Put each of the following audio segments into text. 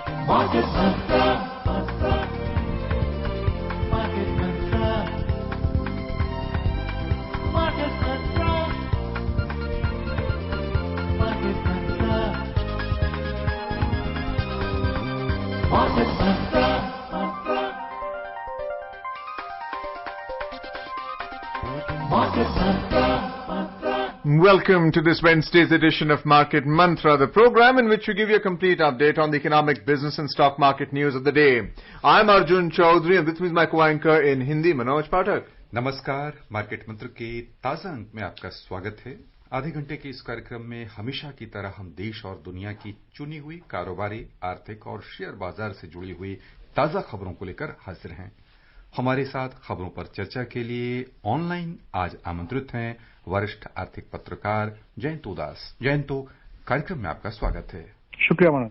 Market Mantra. Market Mantra. Market Mantra. Market Mantra. Market Mantra. Market Mantra. Welcome to this Wednesday's edition of Market Mantra, the program in which we give you a complete update on the economic, business and stock market news of the day. I'm Arjun Chaudhary and with me is my co-anchor in Hindi, Manoj Pathak. नमस्कार, market मंत्र के ताजा अंक में आपका स्वागत है। आधे घंटे के इस कार्यक्रम में हमेशा की तरह हम देश और दुनिया की चुनी हुई कारोबारी, आर्थिक और शेयर बाजार से जुड़ी हुई ताजा खबरों को लेकर हाजिर हैं। हमारे साथ खबरों पर चर्चा के लिए ऑनलाइन आज आमंत्रित हैं वरिष्ठ आर्थिक पत्रकार जयंतो दास। जयंतो, कार्यक्रम में आपका स्वागत है। शुक्रिया मनोज।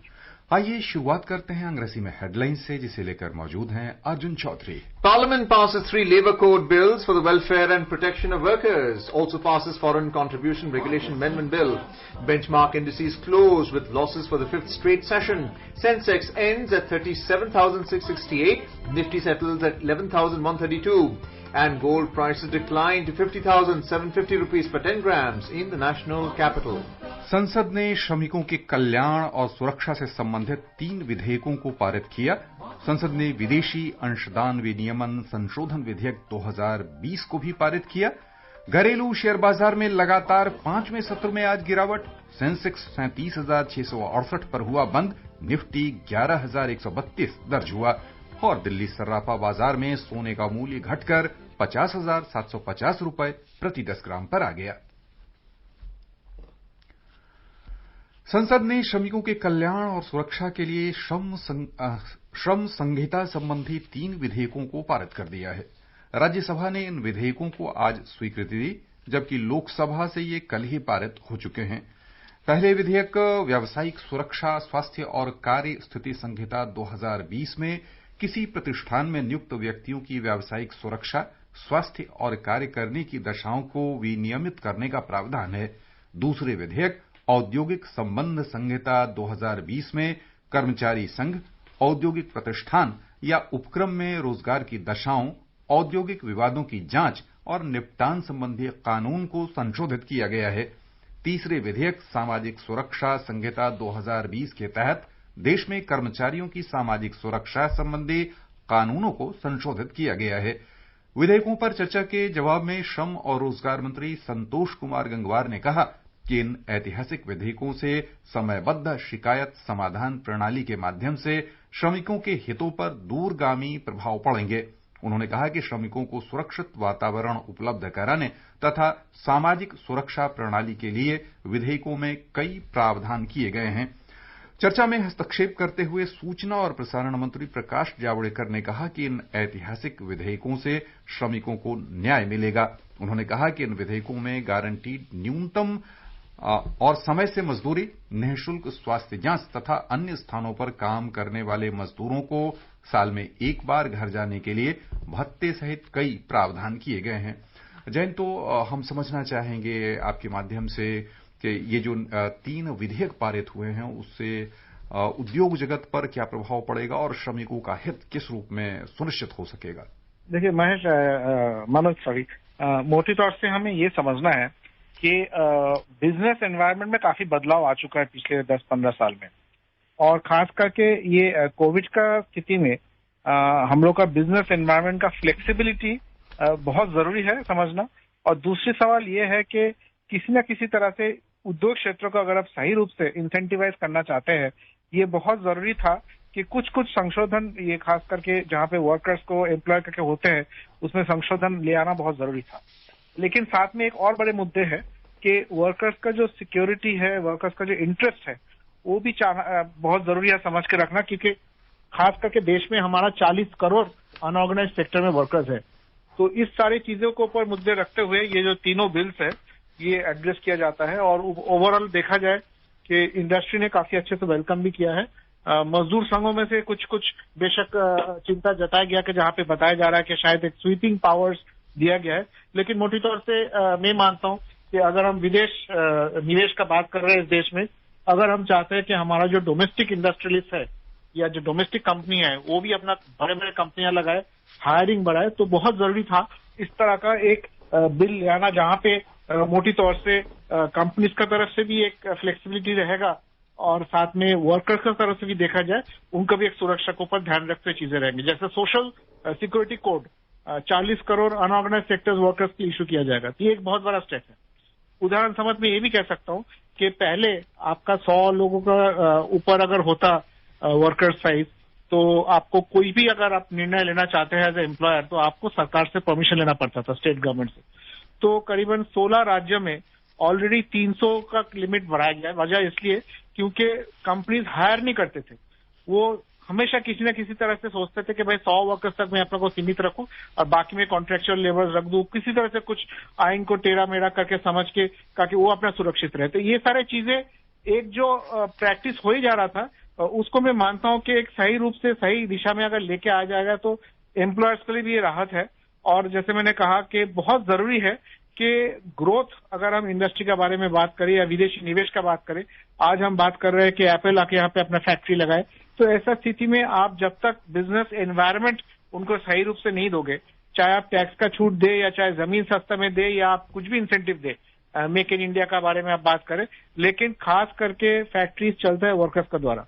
आइए शुरुआत करते हैं अंग्रेजी में हेडलाइन से, जिसे लेकर मौजूद हैं Arjun Chaudhary. Parliament passes 3 labour code bills for the welfare and protection of workers. Also passes foreign contribution regulation amendment bill. Benchmark indices close with losses for the 5th straight session. Sensex ends at 37,668. Nifty settles at 11,132. And gold prices decline to 50,750 rupees per 10 grams in the national capital. संसद ने श्रमिकों के कल्याण और सुरक्षा से संबंधित 3 विधेयकों को पारित किया। संसद ने विदेशी अंशदान विनियमन संशोधन विधेयक 2020 को भी पारित किया। घरेलू शेयर बाजार में लगातार 5वें सत्र में आज गिरावट। सेंसेक्स 37,668 पर हुआ बंद। निफ्टी 11,132 दर्ज हुआ और दिल्ली सर्राफा बाजार में सोने का मूल्य घटकर 50,750 रुपए प्रति 10 ग्राम पर आ गया। संसद ने श्रमिकों के कल्याण और सुरक्षा के लिए श्रम संहिता संबंधी 3 विधेयकों को पारित कर दिया है। राज्यसभा ने इन विधेयकों को आज स्वीकृति दी, जबकि लोकसभा से ये कल ही पारित हो चुके हैं। पहले विधेयक व्यावसायिक सुरक्षा, स्वास्थ्य और कार्य स्थिति संहिता 2020 में किसी प्रतिष्ठान में नियुक्त व्यक्तियों की व्यावसायिक सुरक्षा, स्वास्थ्य और कार्य करने की दशाओं को विनियमित करने का प्रावधान है। दूसरे विधेयक औद्योगिक संबंध संहिता 2020 में कर्मचारी संघ, औद्योगिक प्रतिष्ठान या उपक्रम में रोजगार की दशाओं, औद्योगिक विवादों की जांच और निपटान संबंधी कानून को संशोधित किया गया है। तीसरे विधेयक सामाजिक सुरक्षा संहिता 2020 के तहत देश में कर्मचारियों की सामाजिक सुरक्षा संबंधी कानूनों को संशोधित किया गया है। विधेयकों पर चर्चा के जवाब में श्रम और रोजगार मंत्री संतोष कुमार गंगवार ने कहा कि इन ऐतिहासिक विधेयकों से समयबद्ध शिकायत समाधान प्रणाली के माध्यम से श्रमिकों के हितों पर दूरगामी प्रभाव पड़ेंगे। उन्होंने कहा कि श्रमिकों को सुरक्षित वातावरण उपलब्ध कराने तथा सामाजिक सुरक्षा प्रणाली के लिए विधेयकों में कई प्रावधान किए गए हैं। चर्चा में हस्तक्षेप करते हुए सूचना और प्रसारण मंत्री प्रकाश जावड़ेकर ने कहा कि इन ऐतिहासिक विधेयकों से श्रमिकों को न्याय मिलेगा। उन्होंने कहा कि इन विधेयकों में गारंटीड न्यूनतम और समय से मजदूरी, निःशुल्क स्वास्थ्य जांच तथा अन्य स्थानों पर काम करने वाले मजदूरों को साल में एक बार घर जाने के लिए भत्ते सहित कई प्रावधान किए गए हैं। जयंत, तो हम समझना चाहेंगे आपके माध्यम से कि ये जो 3 विधेयक पारित हुए हैं उससे उद्योग जगत पर क्या प्रभाव पड़ेगा और श्रमिकों का हित किस रूप में सुनिश्चित हो सकेगा? देखिए महेश, मनोज, मोटी तौर से हमें ये समझना है कि बिजनेस एनवायरनमेंट में काफी बदलाव आ चुका है पिछले 10-15 साल में, और खास करके ये कोविड का स्थिति में हम लोग का बिजनेस एनवायरनमेंट का फ्लेक्सिबिलिटी बहुत जरूरी है समझना। और दूसरी सवाल ये है कि किसी न किसी तरह से उद्योग क्षेत्रों को अगर आप सही रूप से इंसेंटिवाइज करना चाहते हैं, ये बहुत जरूरी था कि कुछ संशोधन, ये खास करके जहाँ पे वर्कर्स को एम्प्लॉय करके होते हैं उसमें संशोधन ले आना बहुत जरूरी था। लेकिन साथ में एक और बड़े मुद्दे हैं कि वर्कर्स का जो सिक्योरिटी है, वर्कर्स का जो इंटरेस्ट है, वो भी बहुत जरूरी है समझ के रखना, क्योंकि खास करके देश में हमारा 40 करोड़ अनऑर्गेनाइज सेक्टर में वर्कर्स है। तो इस सारी चीजों को ऊपर मुद्दे रखते हुए ये जो तीनों बिल्स है ये एड्रेस किया जाता है। और ओवरऑल देखा जाए कि इंडस्ट्री ने काफी अच्छे से वेलकम भी किया है। मजदूर संघों में से कुछ बेशक चिंता जताया गया कि जहां पे बताया जा रहा है कि शायद एक स्वीपिंग पावर्स दिया गया है, लेकिन मोटी तौर से मैं मानता हूं कि अगर हम विदेश निवेश का बात कर रहे हैं इस देश में, अगर हम चाहते हैं कि हमारा जो डोमेस्टिक इंडस्ट्रियलिस्ट है या जो डोमेस्टिक कंपनी है वो भी अपना बड़े बड़े कंपनियां लगाए, हायरिंग बढ़ाए, तो बहुत जरूरी था इस तरह का एक बिल लाना जहां पे मोटी तौर से कंपनीज का तरफ से भी एक फ्लेक्सिबिलिटी रहेगा और साथ में वर्कर्स की तरफ से भी देखा जाए, उनका भी एक सुरक्षा के ऊपर ध्यान रखते चीजें रहेंगी। जैसे social security code 40 crore unorganise sectors workers के इशू किया जाएगा, तो ये एक बहुत बड़ा स्टेप है। उदाहरण समझ में ये भी कह सकता हूँ कि पहले आपका 100 लोगों का ऊपर अगर होता वर्कर साइज, तो आपको कोई भी अगर आप निर्णय लेना चाहते हैं एज ए एम्प्लॉयर, तो आपको सरकार से परमिशन लेना पड़ता था, स्टेट गवर्नमेंट से। तो करीबन 16 राज्यों में ऑलरेडी 300 का लिमिट बढ़ाया गया है। वजह इसलिए क्योंकि कंपनीज हायर नहीं करते थे, वो हमेशा किसी न किसी तरह से सोचते थे कि भाई 100 वर्कर्स तक मैं अपने को सीमित रखूं और बाकी में कॉन्ट्रेक्चुअल लेबर्स रख दूं, किसी तरह से कुछ आइन को टेढ़ा मेढ़ा करके समझ के, ताकि वो अपना सुरक्षित रहे। तो ये सारे चीजें एक जो प्रैक्टिस हो ही जा रहा था, उसको मैं मानता हूं कि एक सही रूप से सही दिशा में अगर लेके आ जाएगा तो एम्प्लॉयर्स के लिए भी ये राहत है। और जैसे मैंने कहा कि बहुत जरूरी है कि ग्रोथ, अगर हम इंडस्ट्री के बारे में बात करें या विदेशी निवेश का बात करें, आज हम बात कर रहे हैं कि एप्पल आके यहाँ पे अपना फैक्ट्री लगाए, तो ऐसा स्थिति में आप जब तक बिजनेस एनवायरनमेंट उनको सही रूप से नहीं दोगे, चाहे आप टैक्स का छूट दे या चाहे जमीन सस्ता में दे या आप कुछ भी incentive they, make in India का बारे में आप बात करें, लेकिन खास करके फैक्ट्रीज चलता है वर्कर्स का द्वारा।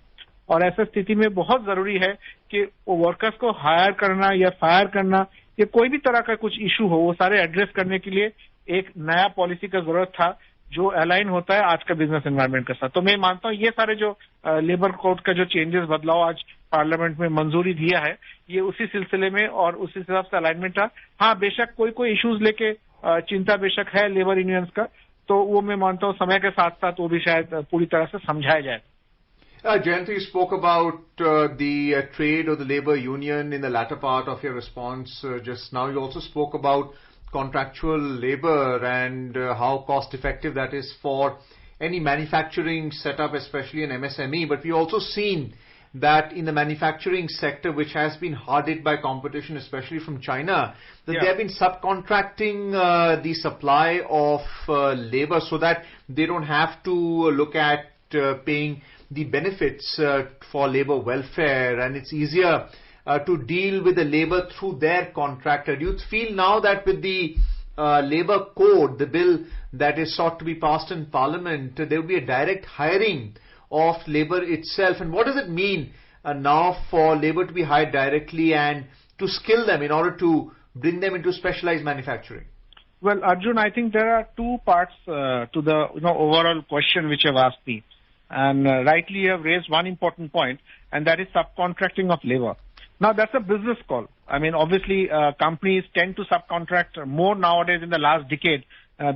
और ऐसा स्थिति में बहुत जरूरी है कि वो वर्कर्स को हायर करना या फायर करना या कोई भी तरह का कुछ इशू हो, वो सारे एड्रेस करने के लिए एक नया पॉलिसी का जरूरत था जो अलाइन होता है आज का बिजनेस एनवायरनमेंट के साथ। तो मैं मानता हूँ ये सारे जो लेबर कोड का जो चेंजेस, बदलाव आज पार्लियामेंट में मंजूरी दिया है, ये उसी सिलसिले में और उसी हिसाब से अलाइनमेंट था। हाँ, बेशक कोई इश्यूज लेके चिंता बेशक है लेबर यूनियंस का, तो वो मैं मानता हूँ समय के साथ साथ वो भी शायद पूरी तरह से समझाया जाए। Jayant, you spoke about the trade or the labor union in the latter part of your response just now. You also spoke about contractual labor and how cost effective that is for any manufacturing setup, especially an MSME. But we've also seen that in the manufacturing sector, which has been hard hit by competition, especially from China, that they have been subcontracting the supply of labor so that they don't have to look at paying the benefits for labor welfare, and it's easier to deal with the labor through their contractor. Do you feel now that with the labor code, the bill that is sought to be passed in Parliament, there will be a direct hiring of labor itself? And what does it mean now for labor to be hired directly and to skill them in order to bring them into specialized manufacturing? Well, Arjun, I think there are two parts to the overall question which you have asked me. And rightly you have raised one important point, and that is subcontracting of labor. Now, that's a business call. I mean, obviously, companies tend to subcontract more nowadays in the last decade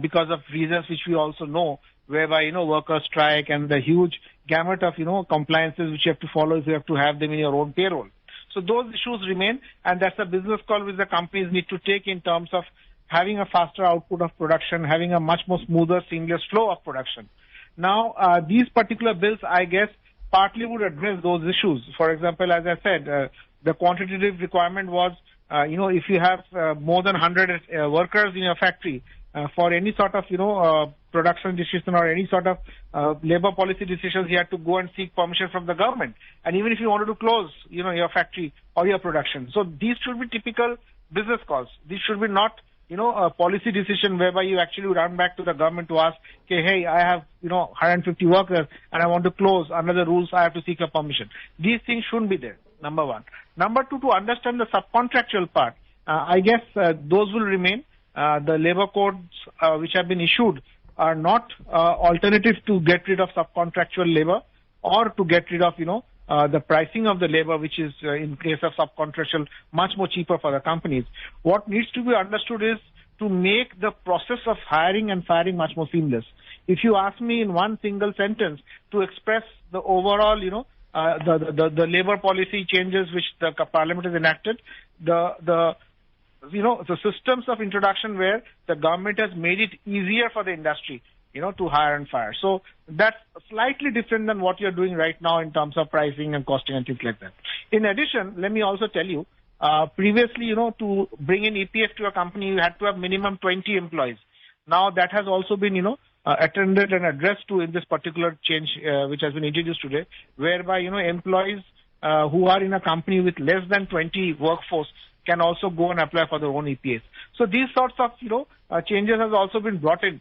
because of reasons which we also know, whereby, workers strike and the huge gamut of, compliances which you have to follow if you have to have them in your own payroll. So those issues remain, and that's a business call which the companies need to take in terms of having a faster output of production, having a much more smoother, seamless flow of production. Now, these particular bills, I guess, partly would address those issues. For example, as I said, the quantitative requirement was, if you have more than 100 workers in your factory, for any sort of, production decision or any sort of labor policy decisions, you had to go and seek permission from the government. And even if you wanted to close, your factory or your production. So these should be typical business calls. These should be not a policy decision whereby you actually run back to the government to ask, okay, hey, I have, 150 workers and I want to close. Under the rules, I have to seek a permission. These things shouldn't be there, number one. Number two, to understand the subcontractual part, I guess those will remain. The labor codes which have been issued are not alternative to get rid of subcontractual labor or to get rid of, the pricing of the labor, which is in case of subcontractual much more cheaper for the companies. What needs to be understood is to make the process of hiring and firing much more seamless. If you ask me in one single sentence to express the overall, the labor policy changes which the parliament has enacted, the systems of introduction where the government has made it easier for the industry, to hire and fire. So that's slightly different than what you're doing right now in terms of pricing and costing and things like that. In addition, let me also tell you, previously, to bring in EPF to a company, you had to have minimum 20 employees. Now that has also been, attended and addressed to in this particular change which has been introduced today, whereby, employees who are in a company with less than 20 workforce can also go and apply for their own EPS. So these sorts of, changes has also been brought in,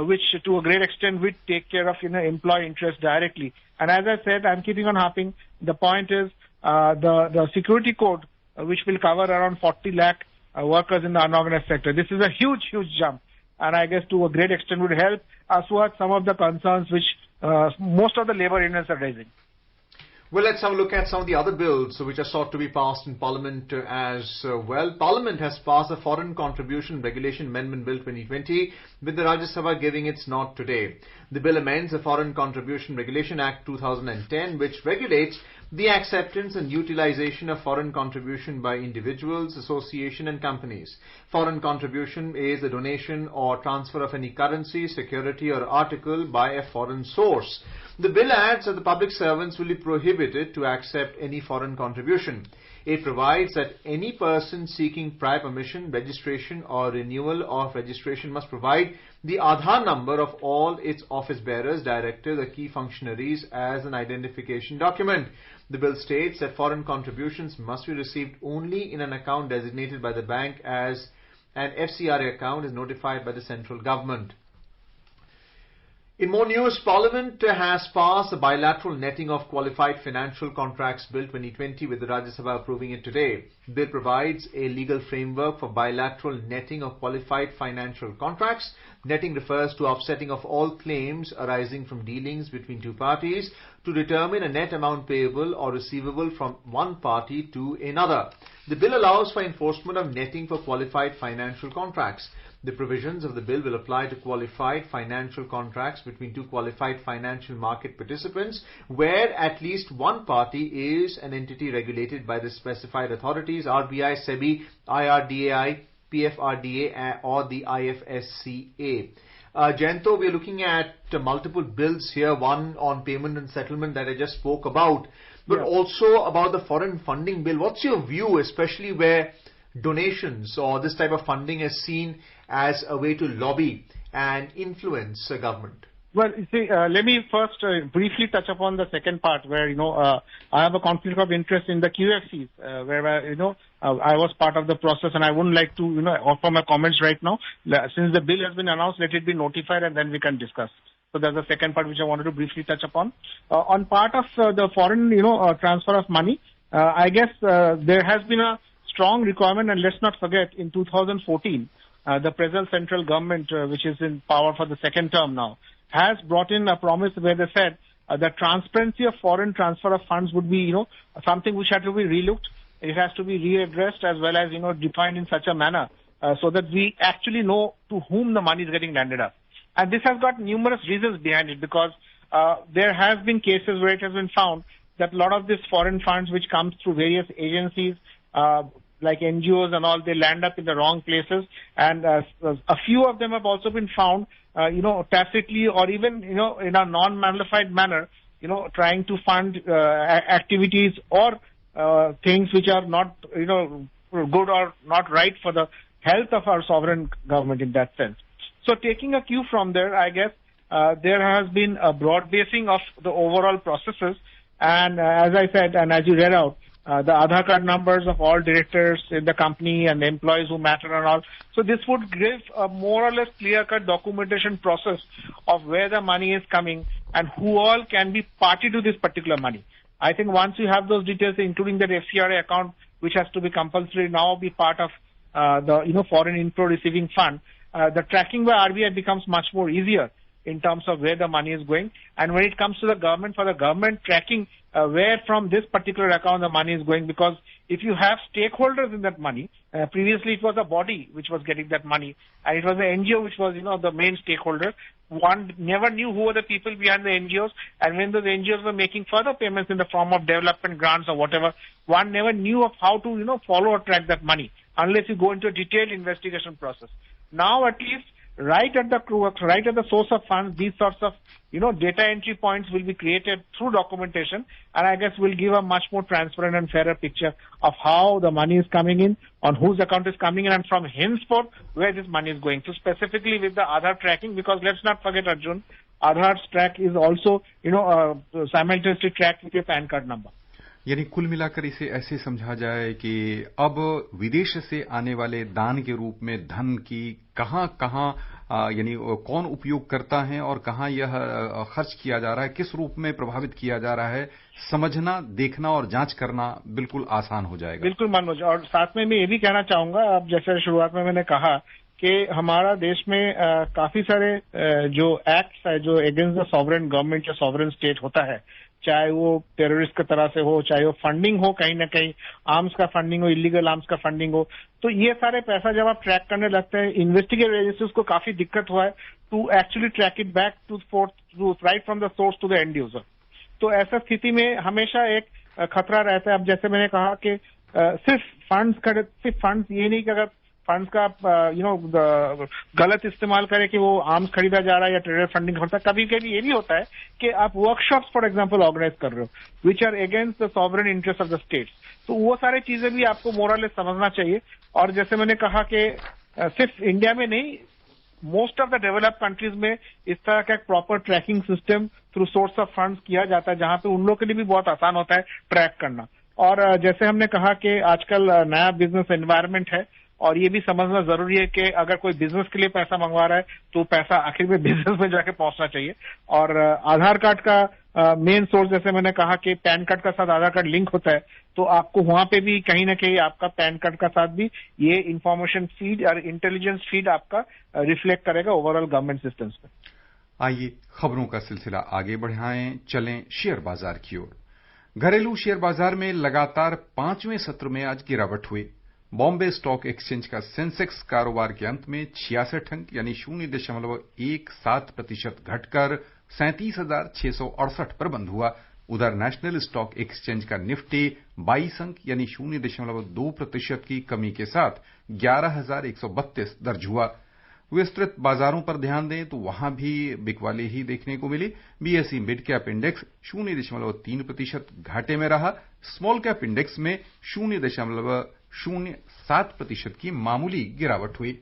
which to a great extent will take care of, employee interest directly. And as I said, I'm keeping on harping, the point is, the security code, which will cover around 40 lakh workers in the unorganized sector. This is a huge, huge jump. And I guess to a great extent would help assuage some of the concerns which most of the labor unions are raising. Well, let's have a look at some of the other bills which are sought to be passed in Parliament as well. Parliament has passed a Foreign Contribution Regulation Amendment Bill 2020, with the Rajya Sabha giving its nod today. The bill amends the Foreign Contribution Regulation Act 2010, which regulates the acceptance and utilization of foreign contribution by individuals, associations and companies. Foreign contribution is a donation or transfer of any currency, security or article by a foreign source. The bill adds that the public servants will be prohibited to accept any foreign contribution. It provides that any person seeking prior permission, registration or renewal of registration must provide the Aadhaar number of all its office bearers, directors or key functionaries as an identification document. The bill states that foreign contributions must be received only in an account designated by the bank as an FCRA account is notified by the central government. In more news, Parliament has passed the Bilateral Netting of Qualified Financial Contracts Bill 2020, with the Rajya Sabha approving it today. The bill provides a legal framework for bilateral netting of qualified financial contracts. Netting refers to offsetting of all claims arising from dealings between two parties to determine a net amount payable or receivable from one party to another. The bill allows for enforcement of netting for qualified financial contracts. The provisions of the bill will apply to qualified financial contracts between two qualified financial market participants, where at least one party is an entity regulated by the specified authorities, RBI, SEBI, IRDAI, PFRDA or the IFSCA. Jayanto, we are looking at multiple bills here, one on payment and settlement that I just spoke about, but also about the foreign funding bill. What's your view, especially where donations or this type of funding is seen as a way to lobby and influence government? Well, you see, let me first briefly touch upon the second part where, I have a conflict of interest in the QFCs, where, I was part of the process and I wouldn't like to, offer my comments right now. Since the bill has been announced, let it be notified and then we can discuss. So that's the second part which I wanted to briefly touch upon. On part of the foreign, transfer of money, I guess there has been a strong requirement, and let's not forget, in 2014, the present central government, which is in power for the second term now, has brought in a promise where they said the transparency of foreign transfer of funds would be, something which had to be relooked. It has to be readdressed as well as, defined in such a manner so that we actually know to whom the money is getting landed up. And this has got numerous reasons behind it, because there have been cases where it has been found that a lot of these foreign funds which comes through various agencies, like NGOs and all, they land up in the wrong places. And a few of them have also been found, tacitly or even, in a non-malified manner, trying to fund activities or things which are not, good or not right for the health of our sovereign government in that sense. So taking a cue from there, I guess there has been a broad basing of the overall processes. And as I said, and as you read out, the Aadhaar card numbers of all directors in the company and the employees who matter and all. So this would give a more or less clear-cut documentation process of where the money is coming and who all can be party to this particular money. I think once you have those details, including that FCRA account, which has to be compulsory now be part of the foreign inflow receiving fund, the tracking by RBI becomes much more easier in terms of where the money is going. And when it comes to the government, for the government tracking where from this particular account the money is going, because if you have stakeholders in that money, previously it was a body which was getting that money, and it was the NGO which was, the main stakeholder. One never knew who were the people behind the NGOs, and when those NGOs were making further payments in the form of development grants or whatever, one never knew of how to, follow or track that money, unless you go into a detailed investigation process. Now at least, right at the source of funds, these sorts of, data entry points will be created through documentation, and I guess will give a much more transparent and fairer picture of how the money is coming in, on whose account is coming in, and from henceforth where this money is going. So specifically with the Aadhaar tracking, because let's not forget, Arjun, Aadhaar's track is also, simultaneously tracked with your PAN card number. यानी कुल मिलाकर इसे ऐसे समझा जाए कि अब विदेश से आने वाले दान के रूप में धन की कहां यानी कौन उपयोग करता है और कहां यह खर्च किया जा रहा है, किस रूप में प्रभावित किया जा रहा है, समझना, देखना और जांच करना बिल्कुल आसान हो जाएगा। बिल्कुल मनोज, और साथ में मैं ये भी कहना चाहूंगा, अब जैसे शुरुआत में मैंने कहा कि हमारा देश में काफी सारे जो एक्ट्स है जो अगेंस्ट द सॉवरेन गवर्नमेंट या सॉवरेन स्टेट होता है, चाहे वो टेररिस्ट की तरह से हो, चाहे वो फंडिंग हो, कहीं ना कहीं आर्म्स का फंडिंग हो, इलीगल आर्म्स का फंडिंग हो, तो ये सारे पैसा जब आप ट्रैक करने लगते हैं, इन्वेस्टिगेटिव एजेंसीज को काफी दिक्कत हुआ है to actually track it back to right from the source to the end user. तो ऐसा स्थिति में हमेशा एक खतरा रहता है। अब जैसे मैंने कहा कि सिर्फ फंड्स ये नहीं कि अगर फंड्स का गलत इस्तेमाल करे कि वो आर्म्स खरीदा जा रहा है या टेरर फंडिंग होता है, कभी कभी ये भी होता है कि आप वर्कशॉप्स फॉर एग्जांपल ऑर्गेनाइज कर रहे हो which are against the sovereign interest of the states, तो वो सारी चीजें भी आपको मोरलेस समझना चाहिए। और जैसे मैंने कहा कि सिर्फ इंडिया में नहीं, most of the developed countries में इस तरह का एक proper tracking system through source of funds किया जाता है, जहां पे उन लोगों के लिए भी बहुत आसान होता है ट्रैक करना। और जैसे हमने कहा कि आजकल नया बिजनेस एनवायरनमेंट है और ये भी समझना जरूरी है कि अगर कोई बिजनेस के लिए पैसा मंगवा रहा है तो पैसा आखिर में बिजनेस में जाके पहुंचना चाहिए। और आधार कार्ड का मेन सोर्स, जैसे मैंने कहा कि पैन कार्ड का साथ आधार कार्ड लिंक होता है, तो आपको वहां पे भी कहीं ना कहीं आपका पैन कार्ड का साथ भी ये इंफॉर्मेशन फीड और इंटेलिजेंस फीड आपका रिफ्लेक्ट करेगा ओवरऑल गवर्नमेंट सिस्टम्स में। आइए खबरों का सिलसिला आगे बढ़ाएं, चलें शेयर बाजार की ओर। घरेलू शेयर बाजार में लगातार 5वें सत्र में आज गिरावट हुई। बॉम्बे स्टॉक एक्सचेंज का सेंसेक्स कारोबार के अंत में 66 अंक यानी 0.17% घटकर 37,668 पर बंद हुआ। उधर नेशनल स्टॉक एक्सचेंज का निफ्टी 22 अंक यानी 0.2% की कमी के साथ 11,132 दर्ज हुआ। विस्तृत बाजारों पर ध्यान दें तो वहां भी बिकवाली ही देखने को मिली। बीएसई मिड कैप इंडेक्स 0.3% घाटे में रहा। स्मॉल कैप इंडेक्स में 0.07% की मामूली गिरावट हुई।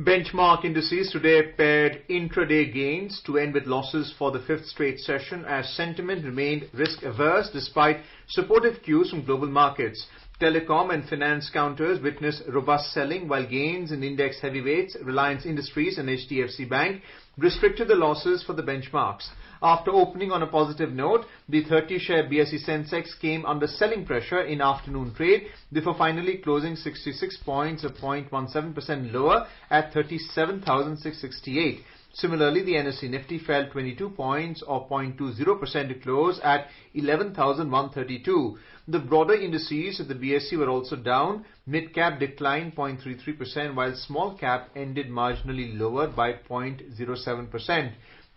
Benchmark indices today paired intraday gains to end with losses for the fifth straight session as sentiment remained risk-averse despite supportive cues from global markets. Telecom and finance counters witnessed robust selling while gains in index heavyweights, Reliance Industries and HDFC Bank restricted the losses for the benchmarks. After opening on a positive note, the 30-share BSE Sensex came under selling pressure in afternoon trade before finally closing 66 points, or 0.17% lower at 37,668. Similarly, the NSE Nifty fell 22 points or 0.20% to close at 11,132. The broader indices of the BSE were also down. Mid-cap declined 0.33% while small-cap ended marginally lower by 0.07%.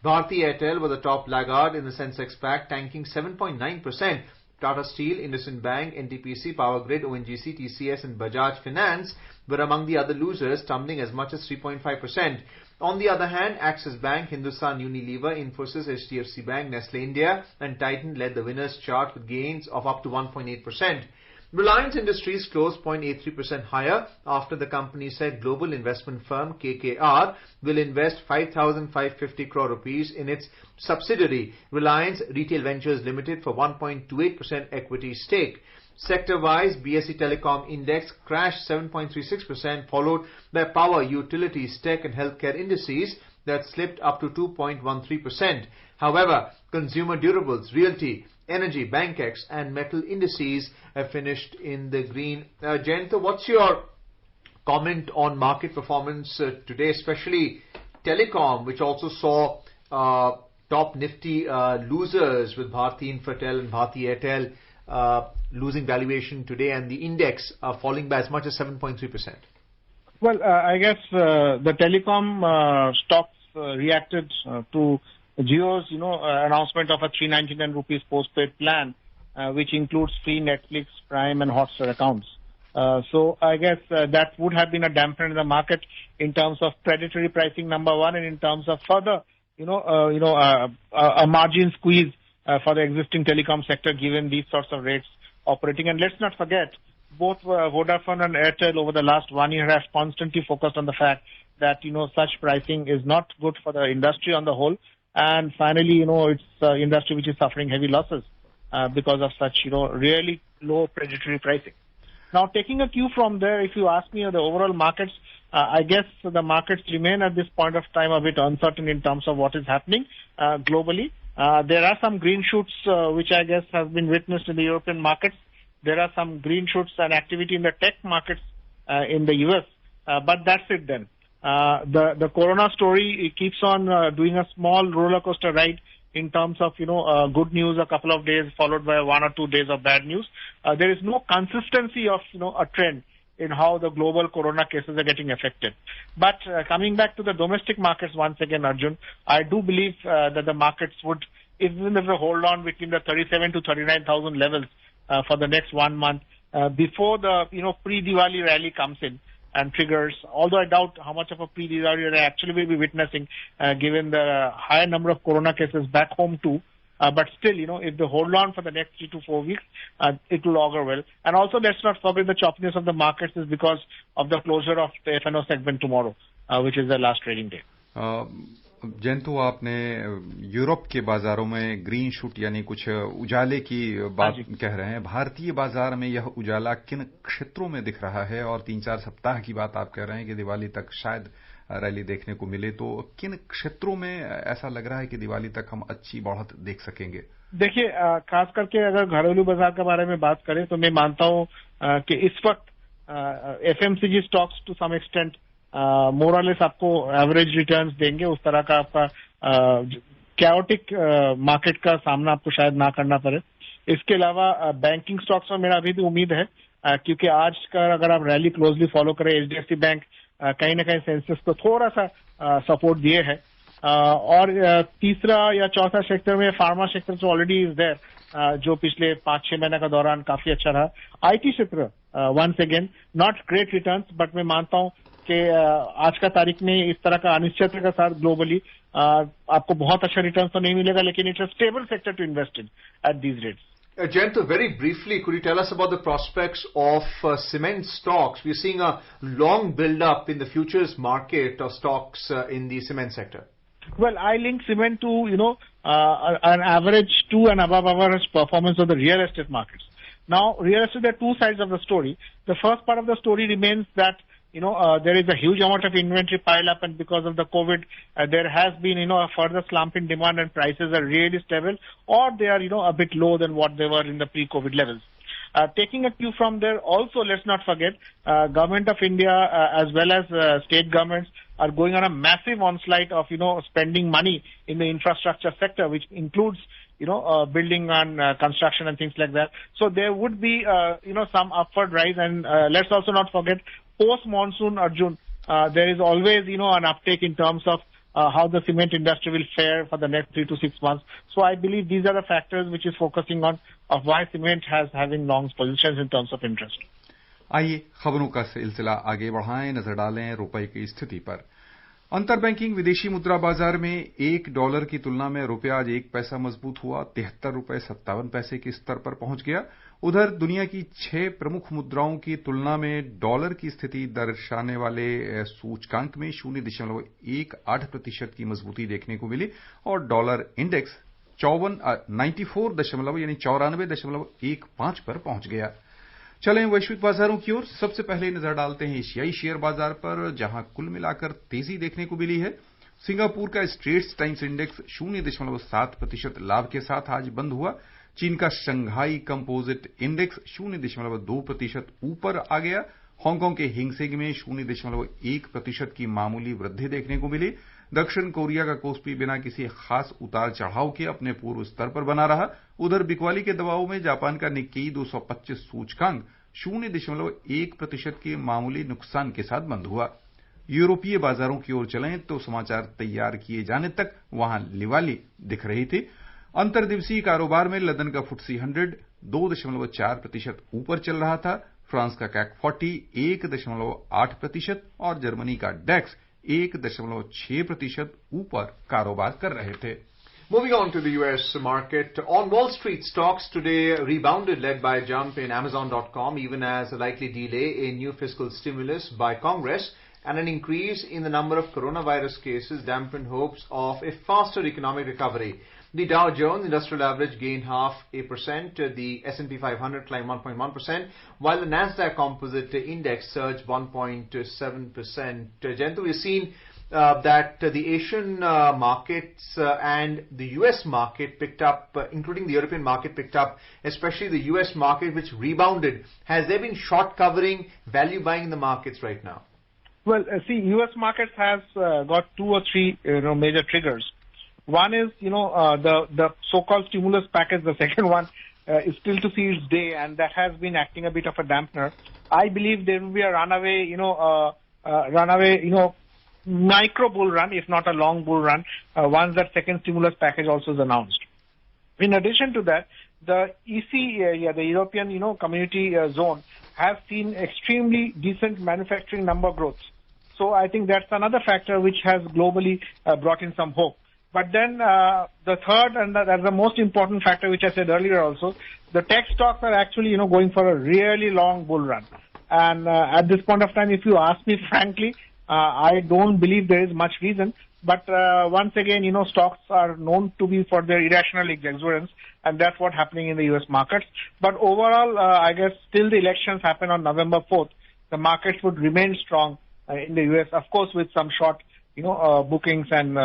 Bharti Airtel was the top laggard in the Sensex pack, tanking 7.9%. Tata Steel, IndusInd Bank, NTPC, Power Grid, ONGC, TCS and Bajaj Finance were among the other losers, tumbling as much as 3.5%. On the other hand, Axis Bank, Hindustan Unilever, Infosys, HDFC Bank, Nestle India and Titan led the winners chart with gains of up to 1.8%. Reliance Industries closed 0.83% higher after the company said global investment firm KKR will invest 5,550 crore rupees in its subsidiary Reliance Retail Ventures Limited for 1.28% equity stake. Sector-wise, BSE Telecom Index crashed 7.36%, followed by power, utilities, tech and healthcare indices that slipped up to 2.13%. However, consumer durables, realty, energy, bankex and metal indices have finished in the green. Jayanta, what's your comment on market performance today, especially telecom, which also saw top nifty losers with Bharti Infratel and Bharti Airtel losing valuation today, and the index falling by as much as 7.3%. Well, I guess the telecom stocks reacted to Jio's, announcement of a 399 rupees postpaid plan, which includes free Netflix, Prime, and Hotstar accounts. So I guess that would have been a dampener in the market in terms of predatory pricing, number one, and in terms of further, a margin squeeze for the existing telecom sector, given these sorts of rates operating. And let's not forget, both Vodafone and Airtel over the last 1 year have constantly focused on the fact that, such pricing is not good for the industry on the whole. And finally, it's an industry which is suffering heavy losses. because of such, really low predatory pricing. Now, taking a cue from there, if you ask me the overall markets, I guess the markets remain at this point of time a bit uncertain in terms of what is happening globally. There are some green shoots which I guess have been witnessed in the European markets. There are some green shoots and activity in the tech markets in the US, but that's it then. The corona story, it keeps on doing a small roller coaster ride in terms of, good news a couple of days followed by 1 or 2 days of bad news. There is no consistency of, a trend in how the global corona cases are getting affected. But coming back to the domestic markets once again, Arjun, I do believe that the markets would, even if they hold on between the 37 to 39,000 levels for the next 1 month, before the, pre-Diwali rally comes in and triggers, although I doubt how much of a pre-Diwali rally actually will be witnessing, given the higher number of corona cases back home too. But still, if they hold on for the next 3 to 4 weeks, it will augur well. And also, let's not forget the choppiness of the markets is because of the closure of the F&O segment tomorrow, which is the last trading day. जयंतु, आपने Europe के बाजारों में green shoot यानी कुछ उजाले की बात कह रहे हैं। भारतीय बाजार में यह उजाला किन क्षेत्रों में दिख रहा है? और 3-4 सप्ताह की बात आप कह रहे हैं कि दिवाली तक शायद रैली देखने को मिले, तो किन क्षेत्रों में ऐसा लग रहा है कि दिवाली तक हम अच्छी बढ़त देख सकेंगे? देखिए, खास करके अगर घरेलू बाजार के बारे में बात करें तो मैं मानता हूं कि इस वक्त FMCG stocks to some extent more और लेस आपको एवरेज रिटर्न्स देंगे। उस तरह का आपका कैओटिक मार्केट का सामना आपको शायद ना करना पड़े। इसके अलावा बैंकिंग स्टॉक्स में मेरा अभी भी उम्मीद है, क्योंकि आज का अगर आप रैली क्लोजली फॉलो करें, एचडीएफसी बैंक कहीं ना कहीं सेंसेक्स को थोड़ा सा सपोर्ट दिए है। और तीसरा या चौथा सेक्टर में फार्मा सेक्टर तो ऑलरेडी इज देयर, जो पिछले 5-6 महीने का दौरान काफी अच्छा रहा। आईटी क्षेत्र once again not great returns, but मैं मानता हूं कि आज का तारीख में इस तरह का अनिश्चितता के साथ ग्लोबली आपको बहुत अच्छा रिटर्न तो नहीं मिलेगा, लेकिन it's a stable sector to invest in at these rates. Jayant, very briefly, could you tell us about the prospects of cement stocks? We're seeing a long build-up in the futures market of stocks in the cement sector. Well, I link cement to, an average 2 and above average performance of the real estate markets. Now, real estate, there are two sides of the story. The first part of the story remains that, there is a huge amount of inventory pile up, and because of the COVID, there has been, a further slump in demand, and prices are really stable, or they are, a bit lower than what they were in the pre-COVID levels. Taking a cue from there, also let's not forget, Government of India as well as state governments are going on a massive onslaught of, spending money in the infrastructure sector, which includes, building and construction and things like that. So there would be, some upward rise, and let's also not forget, post-monsoon, Arjun, there is always, an uptake in terms of how the cement industry will fare for the next 3 to 6 months. So I believe these are the factors which is focusing on of why cement has having long positions in terms of interest. आइए खबरों का सिलसिला आगे बढ़ाएं, नजर डालें रुपए की स्थिति पर। अंतर बैंकिंग विदेशी मुद्रा बाजार में $1 की तुलना में रुपया आज 1 पैसा मजबूत हुआ, 73 रुपए 57 पैसे के स्तर पर पहुंच गया। उधर दुनिया की 6 प्रमुख मुद्राओं की तुलना में डॉलर की स्थिति दर्शाने वाले सूचकांक में 0.18% की मजबूती देखने को मिली और डॉलर इंडेक्स 94.15 पर पहुंच गया। चलें वैश्विक बाजारों की ओर। सबसे पहले नजर डालते हैं एशियाई शेयर बाजार पर, जहां कुल मिलाकर तेजी देखने को मिली है। सिंगापुर का स्ट्रेट्स टाइम्स इंडेक्स 0.7% लाभ के साथ आज बंद हुआ। चीन का शंघाई कंपोजिट इंडेक्स 0.2% ऊपर आ गया। हांगकांग के हिंगसेंग में 0.1% की मामूली वृद्धि देखने को मिली। दक्षिण कोरिया का कोस्पी बिना किसी खास उतार चढ़ाव के अपने पूर्व स्तर पर बना रहा। उधर बिकवाली के दबाव में जापान का निक्केई 225 सूचकांक 0.1% के मामूली नुकसान के साथ बंद हुआ। यूरोपीय बाजारों की ओर चलें तो समाचार तैयार किए जाने तक वहां लिवाली दिख रही थी। अंतर्दिवसीय कारोबार में लंदन का FTSE 100 2.4% ऊपर चल रहा था। फ्रांस का CAC 40 1.8% और जर्मनी का डेक्स 1.6% ऊपर कारोबार कर रहे थे। Moving on to the US market, on Wall Street, stocks today rebounded, led by a jump in Amazon.com, even as a likely delay in new fiscal stimulus by Congress and an increase in the number of coronavirus cases dampened hopes of a faster economic recovery. The Dow Jones Industrial Average gained 0.5%. The S&P 500 climbed 1.1%, while the Nasdaq Composite Index surged 1.7%. Jayanto, we've seen that the Asian markets and the US market picked up, including the European market picked up, especially the US market, which rebounded. Has there been short covering, value buying in the markets right now? Well, see, U.S. markets has got 2 or 3, major triggers. One is, the so-called stimulus package. The second one is still to see its day, and that has been acting a bit of a dampener. I believe there will be a runaway, micro bull run, if not a long bull run, once that second stimulus package also is announced. In addition to that, the EC area, the European, community zone, has seen extremely decent manufacturing number growth. So I think that's another factor which has globally brought in some hope. But then the third, and that's the most important factor, which I said earlier also, the tech stocks are actually, going for a really long bull run. And at this point of time, if you ask me frankly, I don't believe there is much reason. But once again, stocks are known to be for their irrational exuberance, and that's what's happening in the U.S. markets. But overall, I guess till the elections happen on November 4th, the markets would remain strong in the U.S., of course, with some short, bookings and,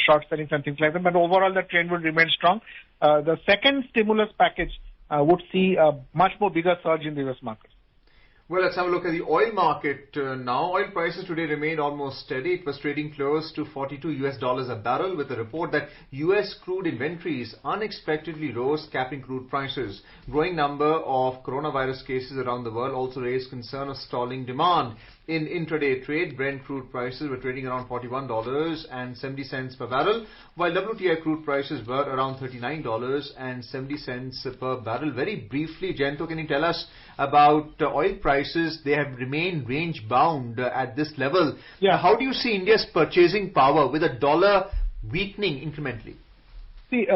short sellings and things like that. But overall, the trend would remain strong. The second stimulus package would see a much more bigger surge in the U.S. markets. Well, let's have a look at the oil market now. Oil prices today remained almost steady. It was trading close to $42 a barrel, with a report that U.S. crude inventories unexpectedly rose, capping crude prices. Growing number of coronavirus cases around the world also raised concern of stalling demand. In intraday trade, Brent crude prices were trading around $41.70 per barrel, while WTI crude prices were around $39.70 per barrel. Very briefly, Jayanto, can you tell us about oil prices? They have remained range bound at this level. Yeah. How do you see India's purchasing power with a dollar weakening incrementally? See,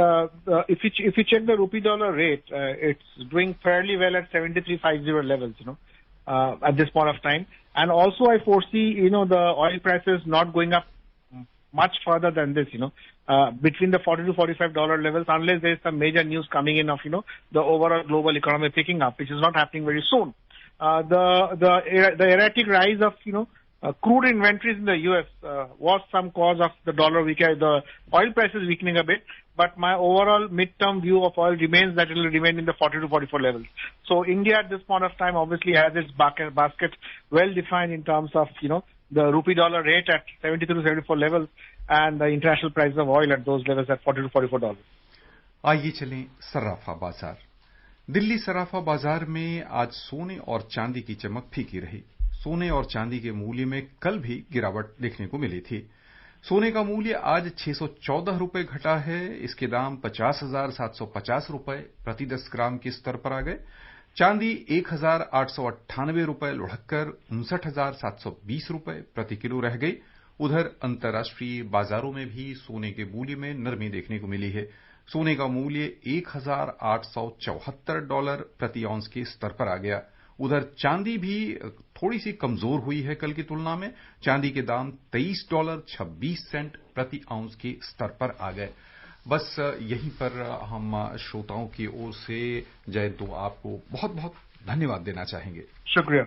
if you check the rupee dollar rate, it's doing fairly well at 73.50 levels, at this point of time. And also I foresee, the oil prices not going up much further than this, between the $40 to $45 levels, unless there is some major news coming in of, the overall global economy picking up, which is not happening very soon. The erratic rise of, crude inventories in the U.S. Was some cause of the dollar weakening, the oil prices weakening a bit. But my overall midterm view of oil remains that it will remain in the 40 to 44 levels. So India at this point of time obviously has its basket well defined in terms of, the rupee dollar rate at 73 to 74 levels and the international price of oil at those levels at 40 to 44 dollars. आइए चलें सर्राफा बाजार। दिल्ली सर्राफा बाजार में आज सोने और चांदी की चमक फीकी रही। सोने और चांदी के मूल्य में कल भी गिरावट देखने को मिली थी। सोने का मूल्य आज 614 रुपए घटा है। इसके दाम 50,750 रुपए प्रति 10 ग्राम के स्तर पर आ गए। चांदी 1,898 रुपए लुढ़ककर 59,720 रुपए प्रति किलो रह गई। उधर अंतर्राष्ट्रीय बाजारों में भी सोने के मूल्य में नरमी देखने को मिली है। सोने का मूल्य $1,874 प्रति औंस के स्तर पर आ गया। उधर चांदी भी थोड़ी सी कमजोर हुई है कल की तुलना में। चांदी के दाम $23.26 प्रति आउंस के स्तर पर आ गए। बस यहीं पर हम श्रोताओं की ओर से जयंतो आपको बहुत बहुत धन्यवाद देना चाहेंगे। शुक्रिया।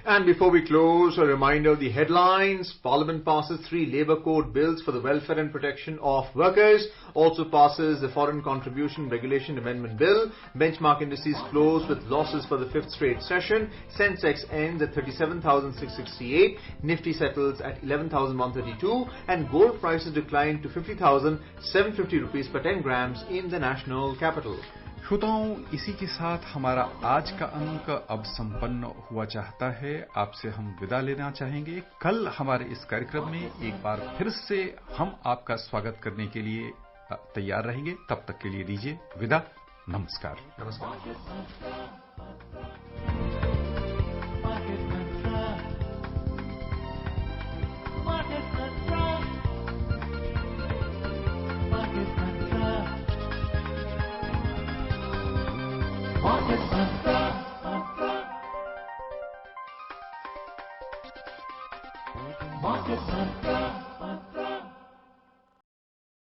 And before we close, a reminder of the headlines. Parliament passes 3 Labour Code bills for the welfare and protection of workers. Also passes the Foreign Contribution Regulation Amendment Bill. Benchmark indices close with losses for the 5th straight session. Sensex ends at 37,668. Nifty settles at 11,132. And gold prices decline to 50,750 rupees per 10 grams in the national capital. श्रोताओं, इसी के साथ हमारा आज का अंक अब संपन्न हुआ चाहता है। आपसे हम विदा लेना चाहेंगे। कल हमारे इस कार्यक्रम में एक बार फिर से हम आपका स्वागत करने के लिए तैयार रहेंगे। तब तक के लिए दीजिए विदा। नमस्कार। Market Mantra.